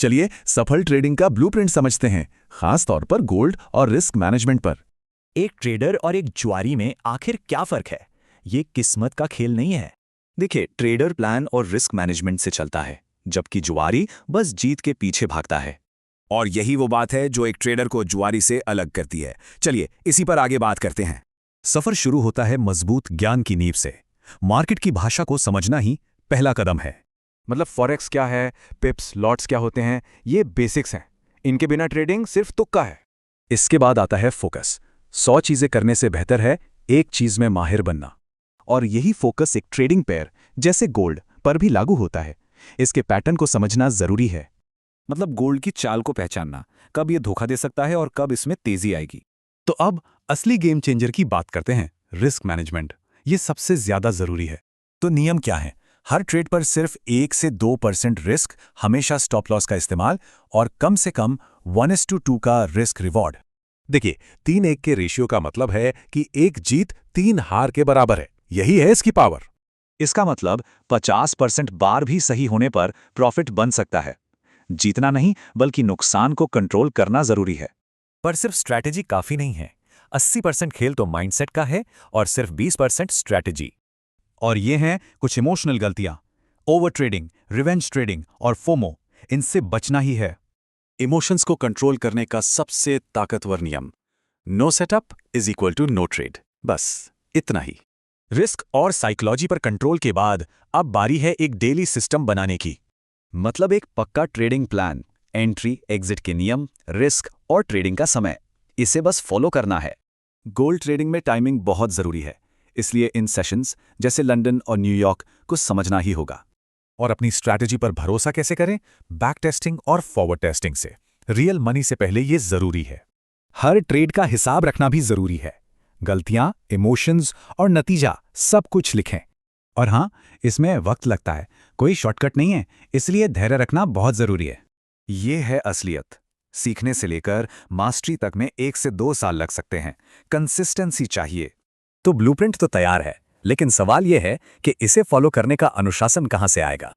चलिए सफल ट्रेडिंग का ब्लूप्रिंट समझते हैं, खास तौर पर गोल्ड और रिस्क मैनेजमेंट पर। एक ट्रेडर और एक जुआरी में आखिर क्या फर्क है? ये किस्मत का खेल नहीं है। देखिए, ट्रेडर प्लान और रिस्क मैनेजमेंट से चलता है, जबकि जुआरी बस जीत के पीछे भागता है। और यही वो बात है जो एक ट्रेडर को जुआरी से अलग करती है। चलिए इसी पर आगे बात करते हैं। सफर शुरू होता है मजबूत ज्ञान की नींव से। मार्केट की भाषा को समझना ही पहला कदम है। मतलब फॉरेक्स क्या है, पिप्स लॉट्स क्या होते हैं, ये बेसिक्स हैं। इनके बिना ट्रेडिंग सिर्फ तुक्का है। इसके बाद आता है फोकस। 100 चीजें करने से बेहतर है एक चीज में माहिर बनना। और यही फोकस एक ट्रेडिंग पेयर जैसे गोल्ड पर भी लागू होता है। इसके पैटर्न को समझना जरूरी है। मतलब गोल्ड की चाल को पहचानना, कब ये धोखा दे सकता है और कब इसमें तेजी आएगी। तो अब असली गेम चेंजर की बात करते हैं, रिस्क मैनेजमेंट। ये सबसे ज्यादा जरूरी है। तो नियम क्या है? हर ट्रेड पर सिर्फ 1 से 2% रिस्क, हमेशा स्टॉप लॉस का इस्तेमाल और कम से कम 1:2 का रिस्क रिवॉर्ड। देखिए, 3-1 के रेशियो का मतलब है कि 1 जीत 3 हार के बराबर है। यही है इसकी पावर। इसका मतलब 50% बार भी सही होने पर प्रॉफिट बन सकता है। जीतना नहीं, बल्कि नुकसान को कंट्रोल करना जरूरी है। पर सिर्फ स्ट्रैटेजी काफी नहीं है। 80% खेल तो माइंडसेट का है और सिर्फ 20% स्ट्रैटेजी। और ये हैं कुछ इमोशनल गलतियां। ओवर ट्रेडिंग, रिवेंज ट्रेडिंग और फोमो, इनसे बचना ही है। इमोशंस को कंट्रोल करने का सबसे ताकतवर नियम, no setup is equal to no trade. बस इतना ही। रिस्क और साइकोलॉजी पर कंट्रोल के बाद अब बारी है एक डेली सिस्टम बनाने की। मतलब एक पक्का ट्रेडिंग प्लान, एंट्री एग्जिट के नियम, रिस्क और ट्रेडिंग का समय। इसे बस फॉलो करना है। गोल्ड ट्रेडिंग में टाइमिंग बहुत जरूरी है, इसलिए इन सेशंस जैसे लंदन और न्यूयॉर्क को समझना ही होगा। और अपनी स्ट्रैटेजी पर भरोसा कैसे करें? बैक टेस्टिंग और फॉरवर्ड टेस्टिंग से। रियल मनी से पहले ये जरूरी है। हर ट्रेड का हिसाब रखना भी जरूरी है। गलतियां, इमोशंस और नतीजा सब कुछ लिखें। और हाँ, इसमें वक्त लगता है, कोई शॉर्टकट नहीं है, इसलिए धैर्य रखना बहुत जरूरी है। ये है असलियत। सीखने से लेकर मास्टरी तक में 1 से 2 साल लग सकते हैं। कंसिस्टेंसी चाहिए। तो ब्लूप्रिंट तो तैयार है, लेकिन सवाल यह है कि इसे फॉलो करने का अनुशासन कहां से आएगा।